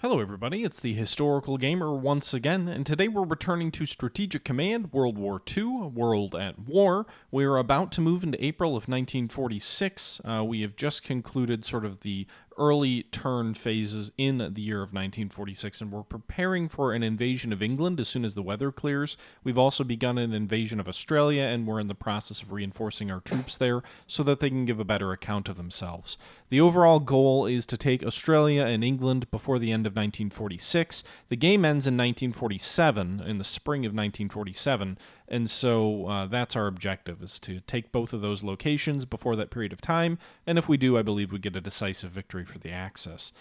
Hello everybody, it's the Historical Gamer once again, and today we're returning to Strategic Command, World War II, World at War. We are about to move into April of 1946. We have just concluded sort of the early turn phases in the year of 1946, and we're preparing for an invasion of England as soon as the weather clears. We've also begun an invasion of Australia, and we're in the process of reinforcing our troops there so that they can give a better account of themselves. The overall goal is to take Australia and England before the end of 1946. The game ends in 1947, in the spring of 1947, and so that's our objective, is to take both of those locations before that period of time, and if we do, I believe we get a decisive victory for the Axis.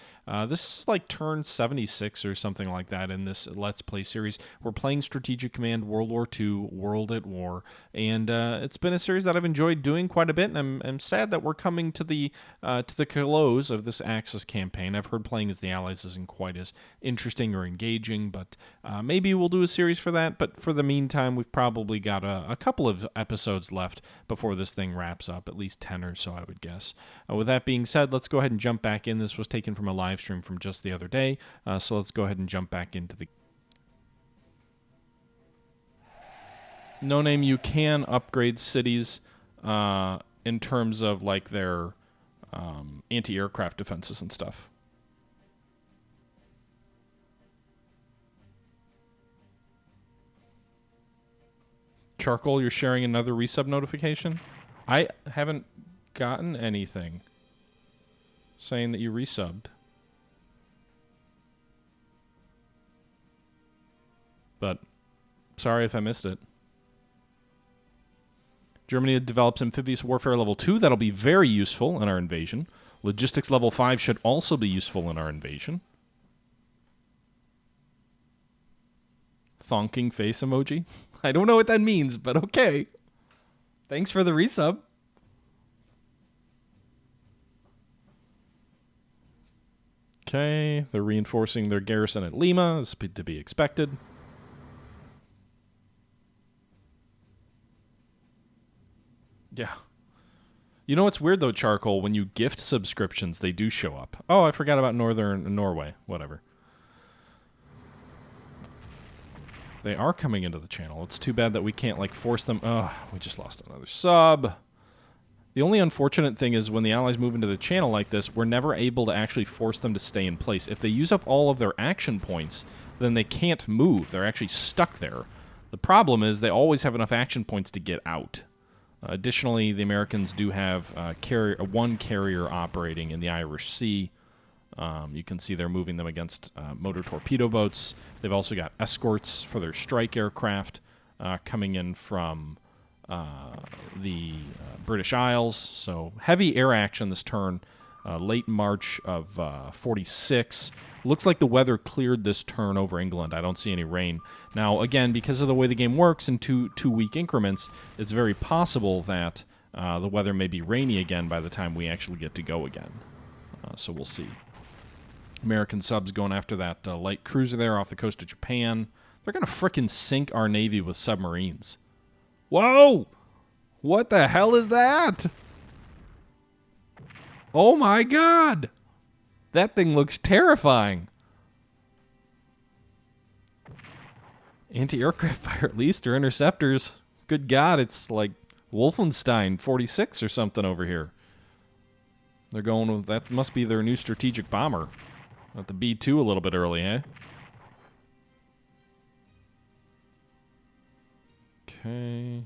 This is like turn 76 or something like that in this Let's Play series. We're playing Strategic Command World War II, World at War, and it's been a series that I've enjoyed doing quite a bit, and I'm sad that we're coming to the close of this Axis campaign. I've heard playing as the Allies isn't quite as interesting or engaging, but maybe we'll do a series for that, but for the meantime, we've probably got a couple of episodes left before this thing wraps up, at least 10 or so, I would guess. With that being said, let's go ahead and jump back in. This was taken from a live stream from just the other day, so let's go ahead and jump back into the... No Name, you can upgrade cities in terms of like their anti-aircraft defenses and stuff. Charcoal, you're sharing another resub notification? I haven't gotten anything saying that you resubbed. But sorry if I missed it. Germany develops amphibious warfare level 2. That'll be very useful in our invasion. Logistics level 5 should also be useful in our invasion. Thonking face emoji. I don't know what that means, but okay. Thanks for the resub. Okay, they're reinforcing their garrison at Lima, as to be expected. Yeah. You know what's weird, though, Charcoal? When you gift subscriptions, they do show up. Oh, I forgot about Northern Norway. Whatever. They are coming into the channel. It's too bad that we can't, like, force them. Oh, we just lost another sub. The only unfortunate thing is when the Allies move into the channel like this, we're never able to actually force them to stay in place. If they use up all of their action points, then they can't move. They're actually stuck there. The problem is they always have enough action points to get out. Additionally, the Americans do have one carrier operating in the Irish Sea. You can see they're moving them against motor torpedo boats. They've also got escorts for their strike aircraft coming in from the British Isles. So heavy air action this turn, late March of 46. Looks like the weather cleared this turn over England. I don't see any rain. Now, again, because of the way the game works in two-week increments, it's very possible that the weather may be rainy again by the time we actually get to go again. So we'll see. American subs going after that light cruiser there off the coast of Japan. They're going to frickin' sink our Navy with submarines. Whoa! What the hell is that? Oh my god! That thing looks terrifying. Anti-aircraft fire at least, or interceptors. Good god, it's like Wolfenstein 46 or something over here. They're going with, that must be their new strategic bomber. At the B-2 a little bit early, eh? Okay.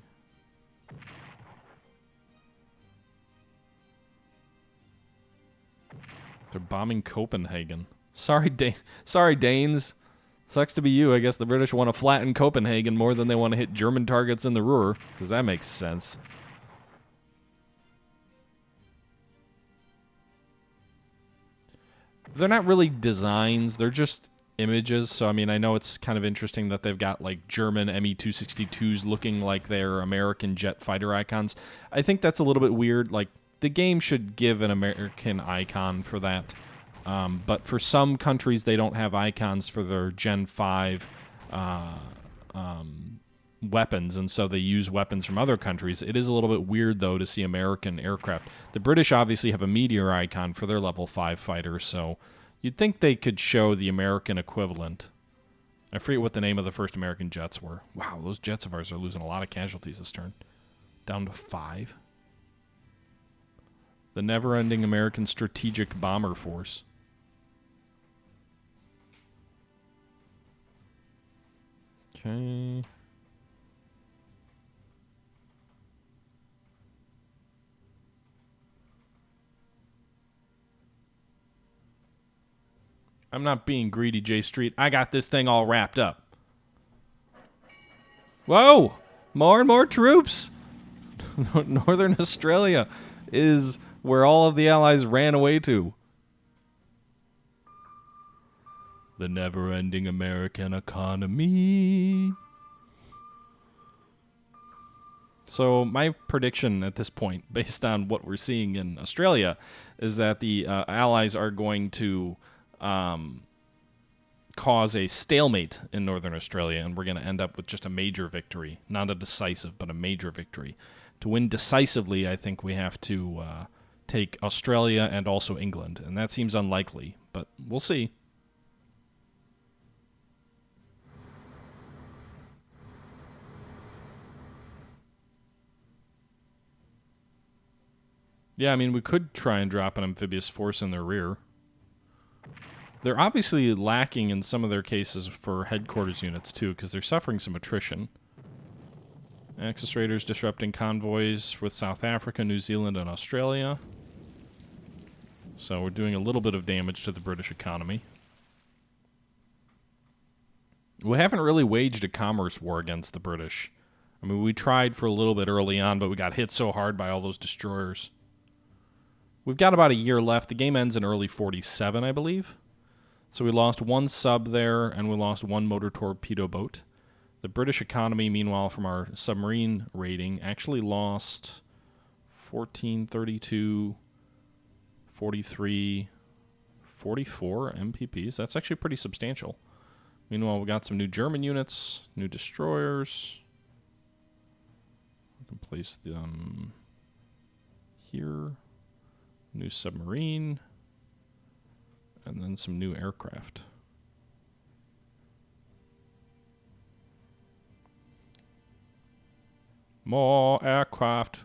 They're bombing Copenhagen. Sorry, Danes. Sucks to be you. I guess the British want to flatten Copenhagen more than they want to hit German targets in the Ruhr, because that makes sense. They're not really designs. They're just images. So, I mean, I know it's kind of interesting that they've got, like, German Me-262s looking like they're American jet fighter icons. I think that's a little bit weird. Like, the game should give an American icon for that. But for some countries, they don't have icons for their Gen 5 weapons, and so they use weapons from other countries. It is a little bit weird, though, to see American aircraft. The British obviously have a Meteor icon for their level 5 fighter, so You'd think they could show the American equivalent. I forget what the name of the first American jets were. Wow, those jets of ours are losing a lot of casualties this turn. Down to 5. The never-ending American Strategic Bomber Force. Okay. I'm not being greedy, J Street. I got this thing all wrapped up. Whoa! More and more troops! Northern Australia is where all of the Allies ran away to. The never-ending American economy. So my prediction at this point, based on what we're seeing in Australia, is that the Allies are going to cause a stalemate in Northern Australia, and we're going to end up with just a major victory. Not a decisive, but a major victory. To win decisively, I think we have to take Australia and also England, and that seems unlikely, but we'll see. Yeah, I mean, we could try and drop an amphibious force in their rear. They're obviously lacking in some of their cases for headquarters units, too, because they're suffering some attrition. Axis Raiders disrupting convoys with South Africa, New Zealand, and Australia. So we're doing a little bit of damage to the British economy. We haven't really waged a commerce war against the British. I mean, we tried for a little bit early on, but we got hit so hard by all those destroyers. We've got about a year left. The game ends in early 47, I believe. So we lost 1 sub there, and we lost 1 motor torpedo boat. The British economy, meanwhile, from our submarine rating, actually lost 14, 32, 43, 44 MPPs. That's actually pretty substantial. Meanwhile, we got some new German units, new destroyers. We can place them here. New submarine. And then some new aircraft. More aircraft.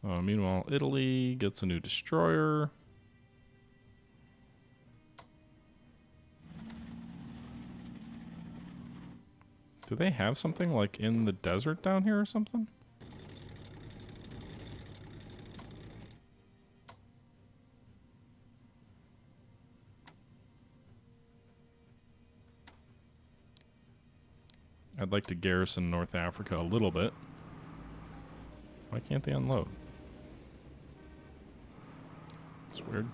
Meanwhile, Italy gets a new destroyer. Do they have something like in the desert down here or something? I'd like to garrison North Africa a little bit. Why can't they unload? It's weird.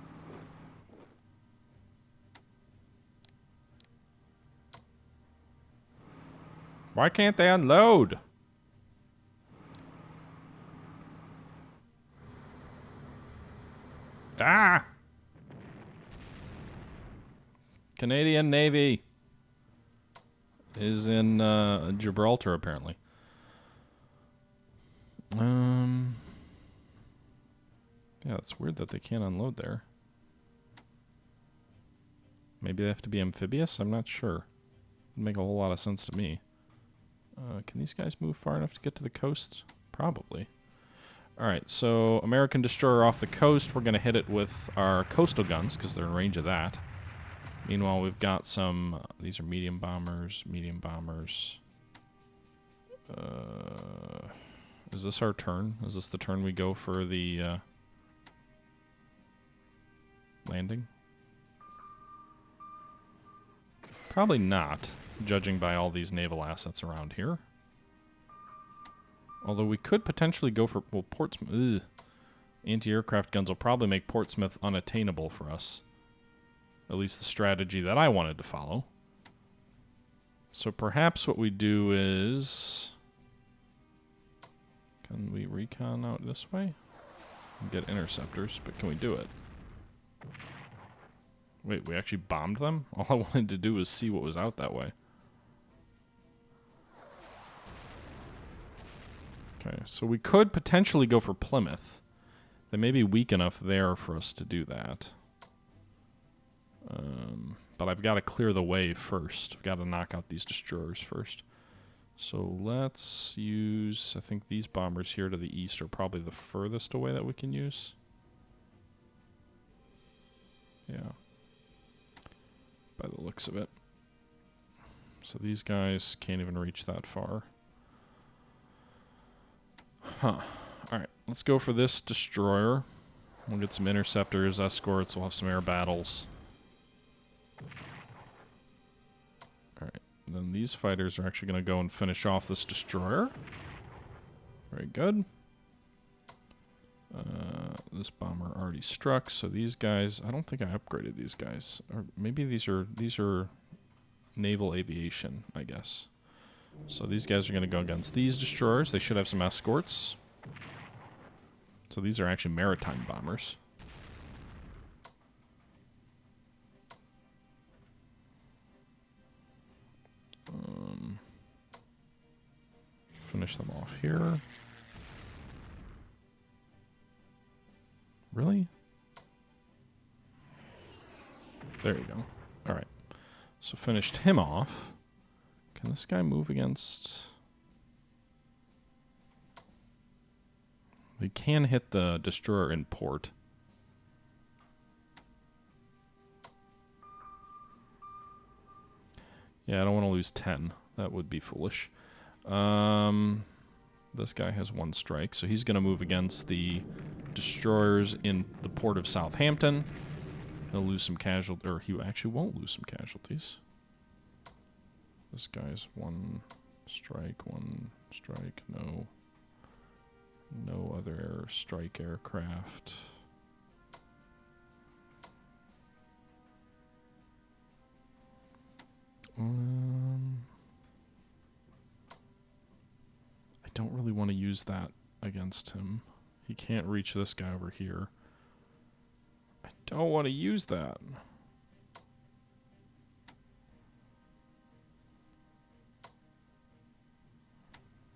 Why can't they unload? Ah! Canadian Navy is in Gibraltar, apparently. Yeah, it's weird that they can't unload there. Maybe they have to be amphibious? I'm not sure. Would make a whole lot of sense to me. Can these guys move far enough to get to the coast? Probably. Alright, so American destroyer off the coast. We're going to hit it with our coastal guns because they're in range of that. Meanwhile, we've got some... these are medium bombers, medium bombers. Is this our turn? Is this the turn we go for the landing? Probably not, judging by all these naval assets around here. Although we could potentially go for... well, Portsmouth... anti-aircraft guns will probably make Portsmouth unattainable for us. At least the strategy that I wanted to follow. So perhaps what we do is... can we recon out this way? Get interceptors, but can we do it? Wait, we actually bombed them? All I wanted to do was see what was out that way. Okay, so we could potentially go for Plymouth. They may be weak enough there for us to do that. But I've got to clear the way first. I've got to knock out these destroyers first. So let's use, I think these bombers here to the east are probably the furthest away that we can use. Yeah. By the looks of it. So these guys can't even reach that far. Huh. Alright, let's go for this destroyer. We'll get some interceptors, escorts, we'll have some air battles. Alright, then these fighters are actually going to go and finish off this destroyer. Very good. This bomber already struck, so these guys, I don't think I upgraded these guys. Or maybe these are naval aviation, I guess. So these guys are going to go against these destroyers. They should have some escorts. So these are actually maritime bombers. Finish them off here. Really? There you go. Alright. So finished him off. Can this guy move against... We can hit the destroyer in port. Yeah, I don't want to lose 10. That would be foolish. This guy has 1 strike, so he's going to move against the destroyers in the port of Southampton. He'll lose some casualties, or he actually won't lose some casualties. This guy's 1 strike, 1 strike, no. No other strike aircraft. I don't really want to use that against him. He can't reach this guy over here. I don't want to use that.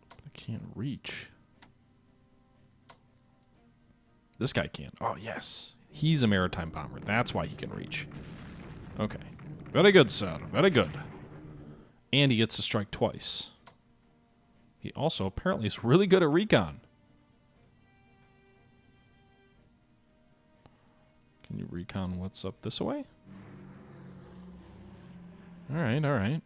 But I can't reach. This guy can. Oh, yes. He's a maritime bomber. That's why he can reach. Okay. Very good, sir. Very good. And he gets to strike twice. He also apparently is really good at recon. Can you recon what's up this way? Alright, alright.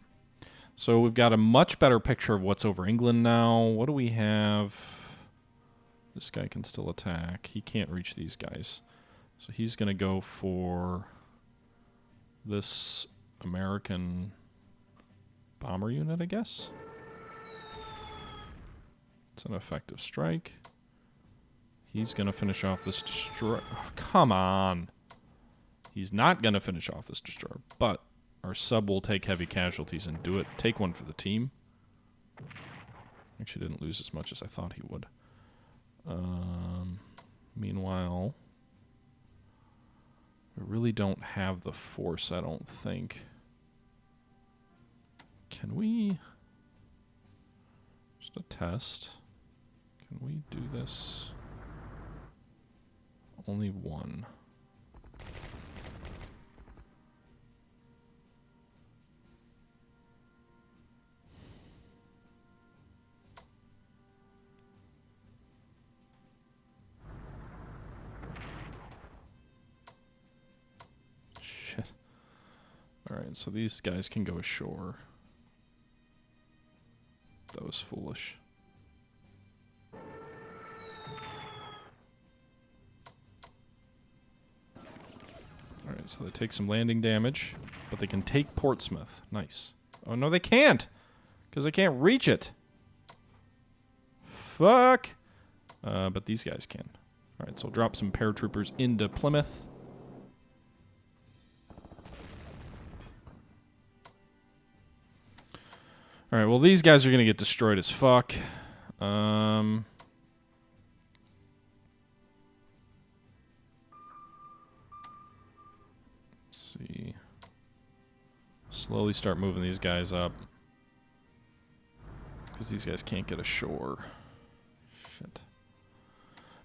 So we've got a much better picture of what's over England now. What do we have? This guy can still attack. He can't reach these guys. So he's going to go for this American bomber unit, I guess. It's an effective strike. He's going to finish off this destroyer. Oh, come on. He's not going to finish off this destroyer, but our sub will take heavy casualties and do it. Take 1 for the team. Actually didn't lose as much as I thought he would. Meanwhile, we really don't have the force, I don't think. Can we... Just a test. Can we do this? Only 1. Shit. Alright, so these guys can go ashore. That was foolish. Alright, so they take some landing damage, but they can take Portsmouth. Nice. Oh, no, they can't! Because they can't reach it! Fuck! But these guys can. Alright, so we'll drop some paratroopers into Plymouth. Alright, well, these guys are going to get destroyed as fuck. Let's see. Slowly start moving these guys up. Because these guys can't get ashore. Shit.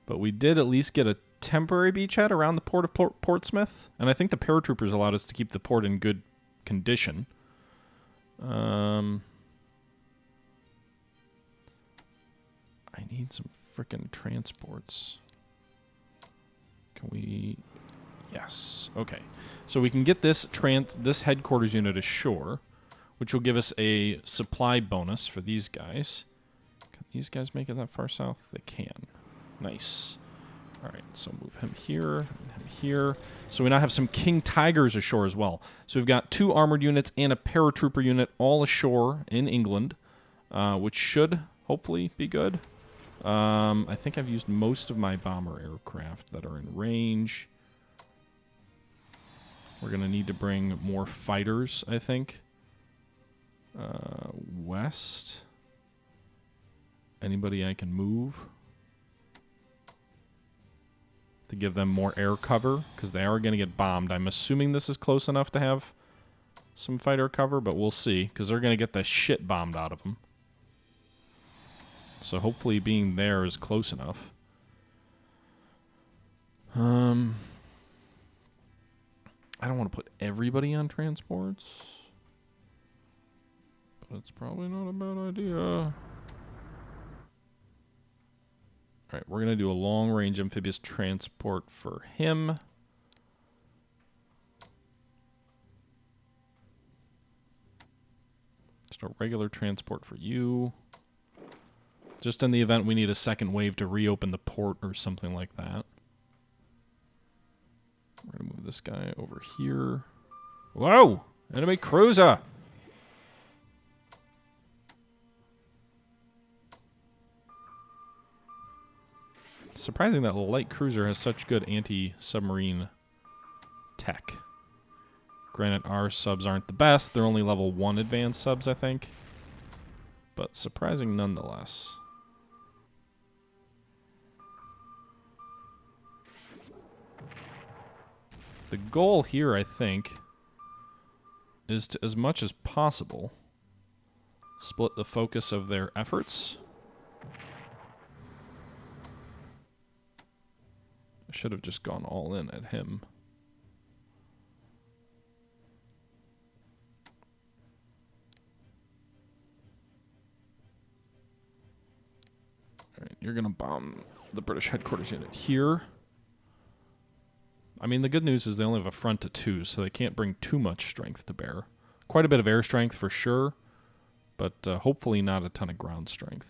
But we did at least get a temporary beachhead around the port of Portsmouth, and I think the paratroopers allowed us to keep the port in good condition. I need some frickin' transports. Can we... Yes. Okay. So we can get this headquarters unit ashore, which will give us a supply bonus for these guys. Can these guys make it that far south? They can. Nice. All right, so move him here, and him here. So we now have some King Tigers ashore as well. So we've got 2 armored units and a paratrooper unit all ashore in England, which should hopefully be good. I think I've used most of my bomber aircraft that are in range. We're going to need to bring more fighters, I think. West. Anybody I can move to give them more air cover, because they are going to get bombed. I'm assuming this is close enough to have some fighter cover, but we'll see, because they're going to get the shit bombed out of them. So hopefully being there is close enough. I don't want to put everybody on transports, but it's probably not a bad idea. Alright, we're going to do a long-range amphibious transport for him. Just a regular transport for you. Just in the event we need a second wave to reopen the port or something like that. We're going to move this guy over here. Whoa! Enemy cruiser! Surprising that a light cruiser has such good anti-submarine tech. Granted, our subs aren't the best. They're only level 1 advanced subs, I think. But surprising nonetheless. The goal here, I think, is to, as much as possible, split the focus of their efforts. I should have just gone all in at him. Alright, you're gonna bomb the British headquarters unit here. I mean, the good news is they only have a front to 2, so they can't bring too much strength to bear. Quite a bit of air strength for sure, but hopefully not a ton of ground strength.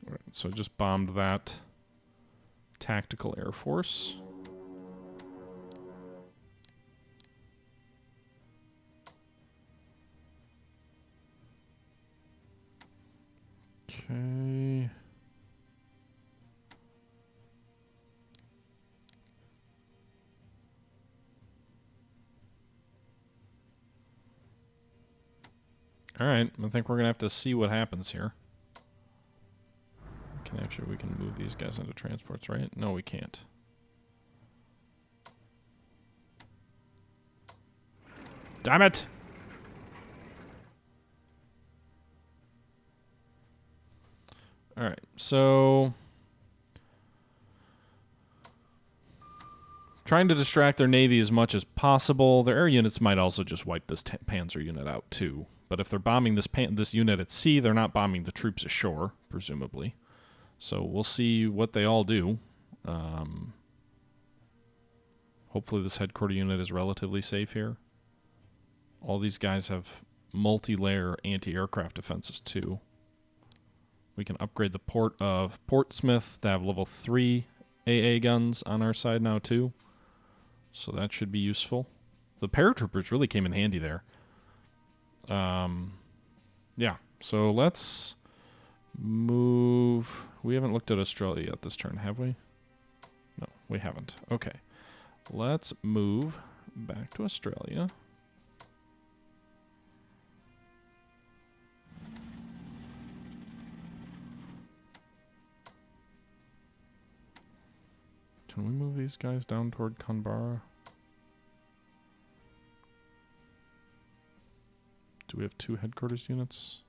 Alright, so I just bombed that tactical air force. Okay. Alright, I think we're going to have to see what happens here. Actually, we can move these guys into transports, right? No, we can't. Damn it! Alright, so... trying to distract their navy as much as possible. Their air units might also just wipe this panzer unit out, too. But if they're bombing this unit at sea, they're not bombing the troops ashore, presumably. So we'll see what they all do. Hopefully this headquarter unit is relatively safe here. All these guys have multi-layer anti-aircraft defenses too. We can upgrade the port of Portsmouth to have level 3 AA guns on our side now too. So that should be useful. The paratroopers really came in handy there. Yeah, so let's move... We haven't looked at Australia yet this turn, have we? No, we haven't. Okay. Let's move back to Australia. Can we move these guys down toward Kanbara? Do we have 2 headquarters units?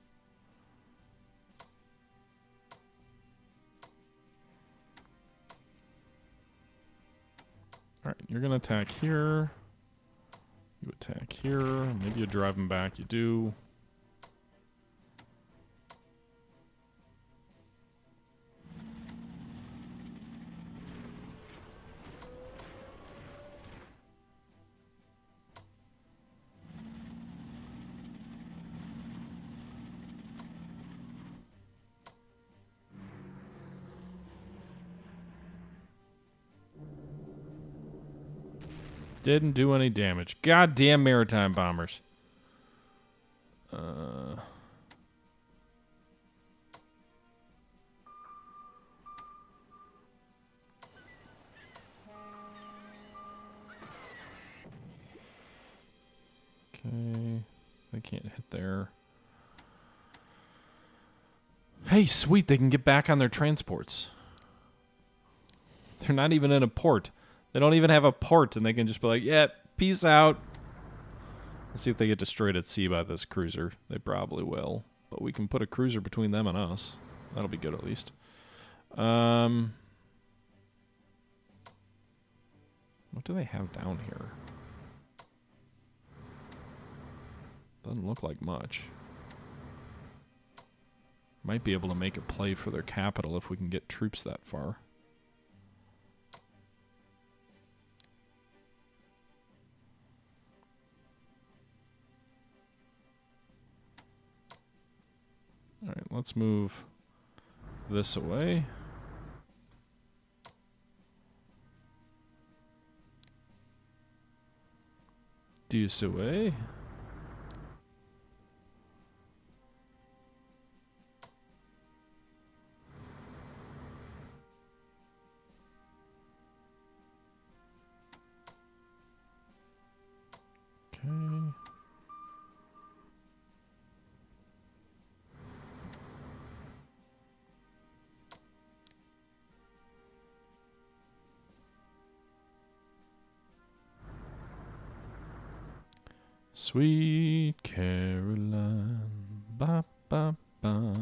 Alright, you're gonna attack here. You attack here. Maybe you drive them back. You do. Didn't do any damage. Goddamn maritime bombers. Okay. They can't hit there. Hey, sweet, they can get back on their transports. They're not even in a port. They don't even have a port, and they can just be like, yeah, peace out. Let's see if they get destroyed at sea by this cruiser. They probably will. But we can put a cruiser between them and us. That'll be good at least. What do they have down here? Doesn't look like much. Might be able to make a play for their capital if we can get troops that far. Alright, let's move this away. This away. Okay. Sweet Caroline, ba ba ba.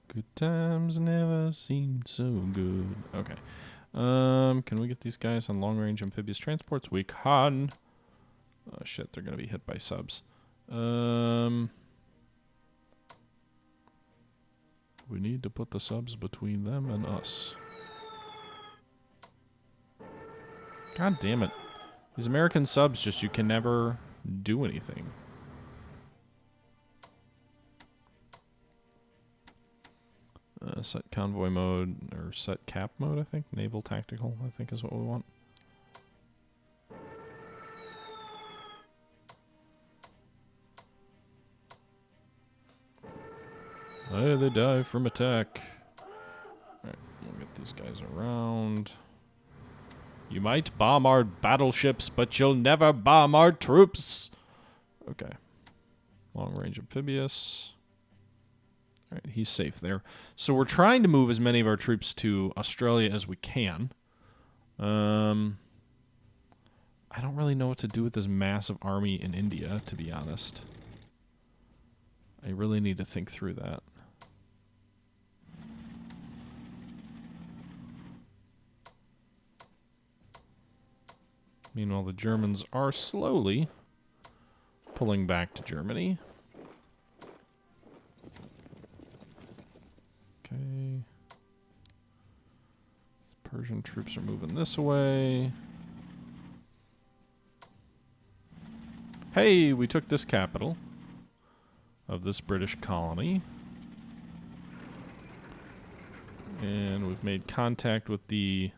Good times never seemed so good. Okay. Can we get these guys on long-range amphibious transports? We can. Oh shit, they're gonna be hit by subs. We need to put the subs between them and us. God damn it. These American subs just, you can never do anything. Set convoy mode, or set cap mode, I think. Naval tactical, I think is what we want. Hey, they die from attack. Alright, we'll get these guys around. You might bomb our battleships, but you'll never bomb our troops. Okay. Long range amphibious. Alright, he's safe there. So we're trying to move as many of our troops to Australia as we can. I don't really know what to do with this massive army in India, to be honest. I really need to think through that. Meanwhile, the Germans are slowly pulling back to Germany. Okay. Persian troops are moving this way. Hey, we took this capital of this British colony. And we've made contact with the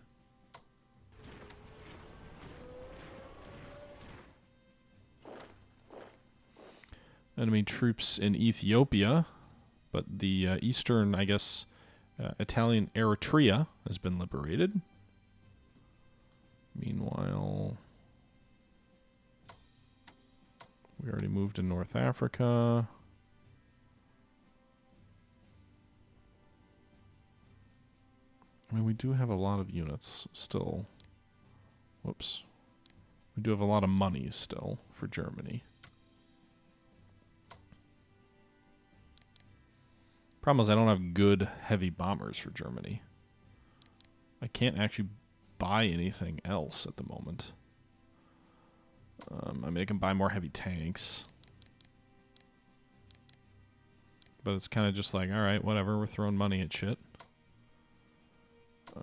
enemy troops in Ethiopia, but the eastern, I guess, Italian Eritrea has been liberated. Meanwhile, we already moved to North Africa. I mean, we do have a lot of units still Whoops. We do have a lot of money still for Germany. Problem is I don't have good heavy bombers for Germany. I can't actually buy anything else at the moment. I mean, I can buy more heavy tanks. But it's kind of just like, alright, whatever, we're throwing money at shit.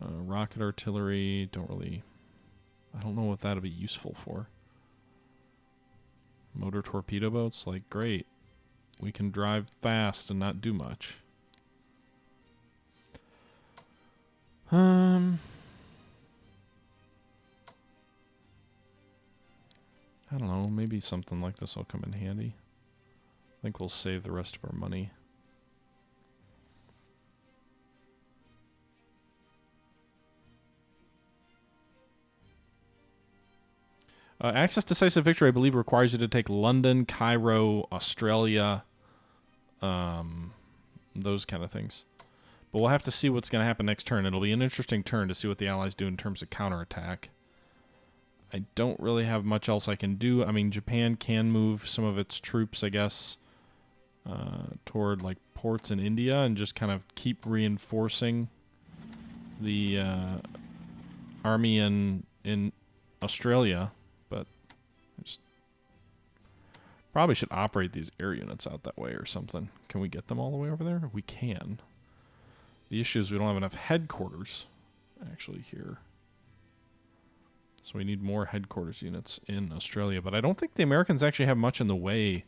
Rocket artillery, don't really... I don't know what that'll be useful for. Motor torpedo boats, like, great. We can drive fast and not do much. I don't know, maybe something like this will come in handy. I think we'll save the rest of our money. Access decisive victory, I believe, requires you to take London, Cairo, Australia, those kind of things. But we'll have to see what's going to happen next turn. It'll be an interesting turn to see what the Allies do in terms of counterattack. I don't really have much else I can do. I mean, Japan can move some of its troops, I guess, toward like ports in India and just kind of keep reinforcing the army in Australia. But I just probably should operate these air units out that way or something. Can we get them all the way over there? We can. The issue is we don't have enough headquarters actually here. So we need more headquarters units in Australia. But I don't think the Americans actually have much in the way.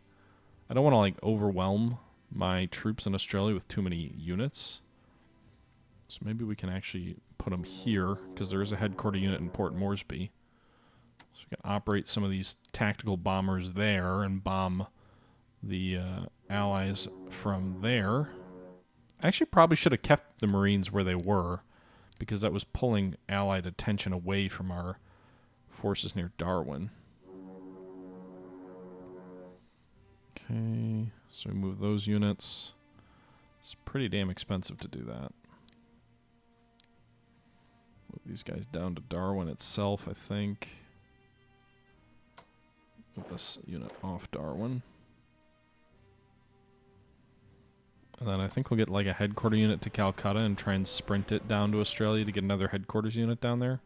I don't want to like overwhelm my troops in Australia with too many units. So maybe we can actually put them here because there is a headquarter unit in Port Moresby. So we can operate some of these tactical bombers there and bomb the Allies from there. I actually probably should have kept the Marines where they were because that was pulling Allied attention away from our forces near Darwin. Okay, so we move those units. It's pretty damn expensive to do that. Move these guys down to Darwin itself, I think. Move this unit off Darwin. And then I think we'll get like a headquarter unit to Calcutta and try and sprint it down to Australia to get another headquarters unit down there.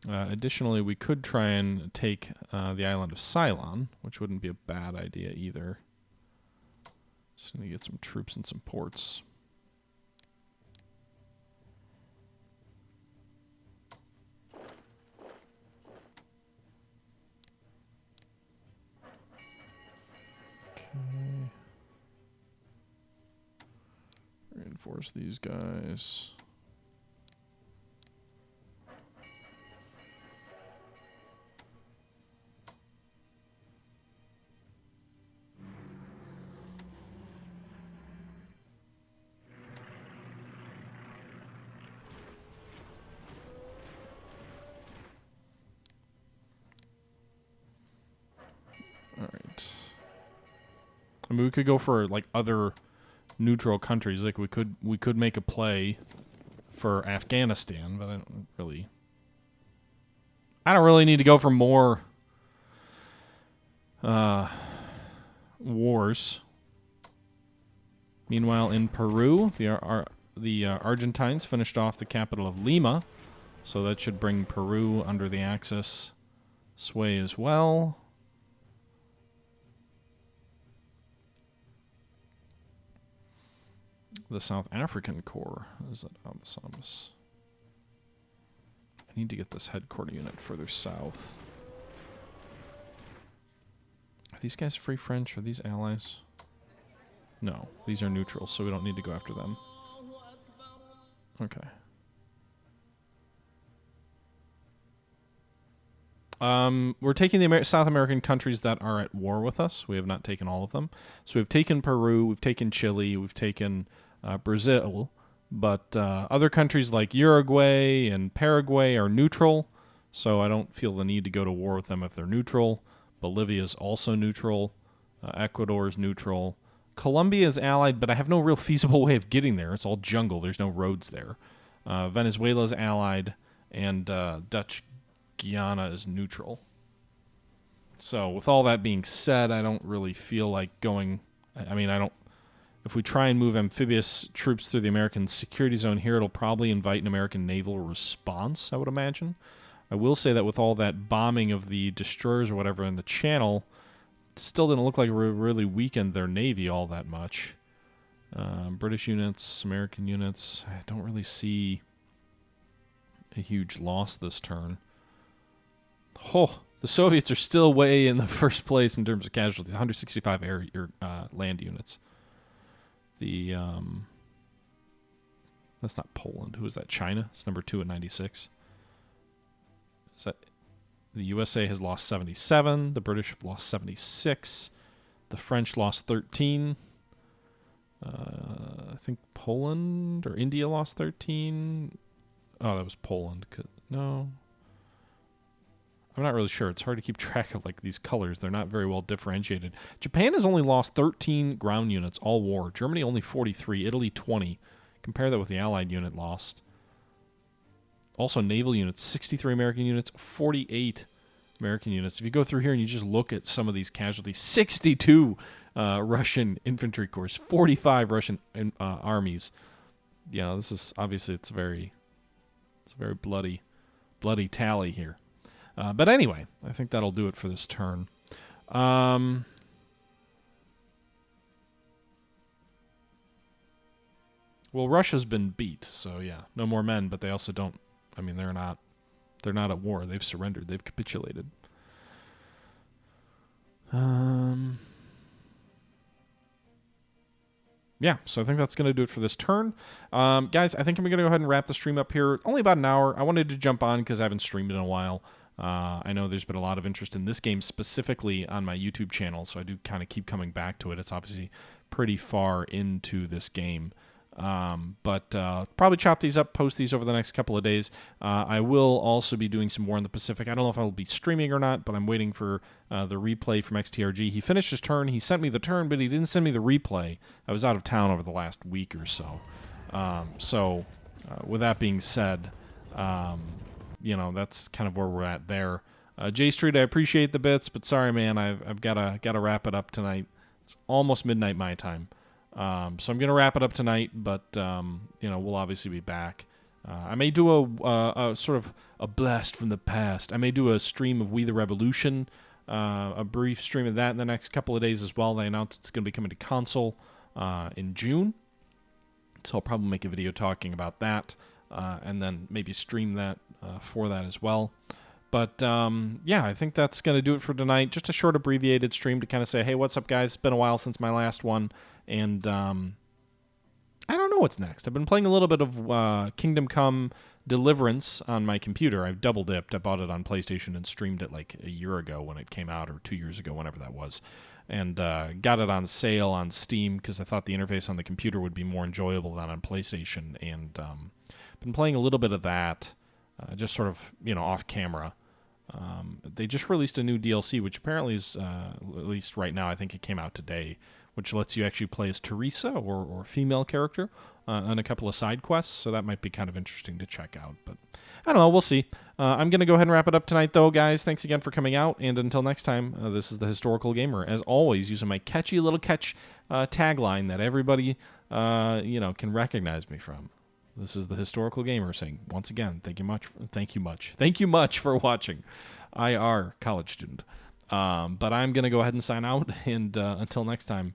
Additionally, we could try and take the island of Ceylon, which wouldn't be a bad idea either. Just need to get some troops and some ports. Okay. Reinforce these guys. I mean, we could go for like other neutral countries. Like we could make a play for Afghanistan, but I don't really need to go for more wars. Meanwhile, in Peru, the Argentines finished off the capital of Lima, so that should bring Peru under the Axis sway as well. The South African Corps is at Amasamas. I need to get this headquarter unit further south. Are these guys free French? Are these allies? No, these are neutral, so we don't need to go after them. Okay. We're taking the South American countries that are at war with us. We have not taken all of them. So we've taken Peru, we've taken Chile, we've taken Brazil, but other countries like Uruguay and Paraguay are neutral, so I don't feel the need to go to war with them if they're neutral. Bolivia is also neutral. Ecuador is neutral. Colombia is allied, but I have no real feasible way of getting there. It's all jungle. There's no roads there. Venezuela is allied, and Dutch Guiana is neutral. So with all that being said, I don't really feel like going... I mean, I don't... If we try and move amphibious troops through the American security zone here, it'll probably invite an American naval response, I would imagine. I will say that with all that bombing of the destroyers or whatever in the channel, it still didn't look like it really weakened their navy all that much. British units, American units, I don't really see a huge loss this turn. Oh, the Soviets are still way in the first place in terms of casualties, 165 land units. The that's not Poland. Who is that? China. It's number 2 at 96. Is that the USA has lost 77. The British have lost 76. The French lost 13. I think Poland or India lost 13. Oh, that was Poland. No. I'm not really sure. It's hard to keep track of like these colors. They're not very well differentiated. Japan has only lost 13 ground units all war. Germany only 43. Italy 20. Compare that with the Allied unit lost. Also naval units, 63 American units, 48 American units. If you go through here and you just look at some of these casualties, 62 Russian infantry corps, 45 Russian armies. You know, this is obviously it's a very bloody tally here. But anyway, I think that'll do it for this turn. Well, Russia's been beat, so yeah, no more men, but they also don't, I mean, they're not at war. They've surrendered. They've capitulated. Yeah, so I think that's going to do it for this turn. Guys, I think I'm going to go ahead and wrap the stream up here. Only about an hour. I wanted to jump on because I haven't streamed in a while. I know there's been a lot of interest in this game specifically on my YouTube channel, so I do kind of keep coming back to it. It's obviously pretty far into this game. But probably chop these up, post these over the next couple of days. I will also be doing some more in the Pacific. I don't know if I'll be streaming or not, but I'm waiting for the replay from XTRG. He finished his turn. He sent me the turn, but he didn't send me the replay. I was out of town over the last week or so. With that being said, you know, that's kind of where we're at there. J Street, I appreciate the bits, but sorry, man, I've got to wrap it up tonight. It's almost midnight my time. So I'm going to wrap it up tonight, but, you know, we'll obviously be back. I may do a sort of a blast from the past. I may do a stream of We the Revolution, a brief stream of that in the next couple of days as well. They announced it's going to be coming to console in June. So I'll probably make a video talking about that, and then maybe stream that for that as well. But, yeah, I think that's going to do it for tonight. Just a short abbreviated stream to kind of say, hey, what's up, guys? It's been a while since my last one. And I don't know what's next. I've been playing a little bit of Kingdom Come Deliverance on my computer. I've double dipped. I bought it on PlayStation and streamed it like a year ago when it came out, or 2 years ago, whenever that was. And got it on sale on Steam because I thought the interface on the computer would be more enjoyable than on PlayStation. And been playing a little bit of that, just sort of, you know, off camera. They just released a new DLC, which apparently is, at least right now, I think it came out today, which lets you actually play as Teresa or a female character on a couple of side quests, so that might be kind of interesting to check out. But I don't know, we'll see. I'm going to go ahead and wrap it up tonight, though, guys. Thanks again for coming out, and until next time, this is The Historical Gamer, as always, using my catchy little tagline that everybody, you know, can recognize me from. This is The Historical Gamer saying, once again, thank you much for watching. IR, college student. But I'm going to go ahead and sign out, and until next time,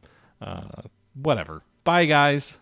whatever. Bye, guys.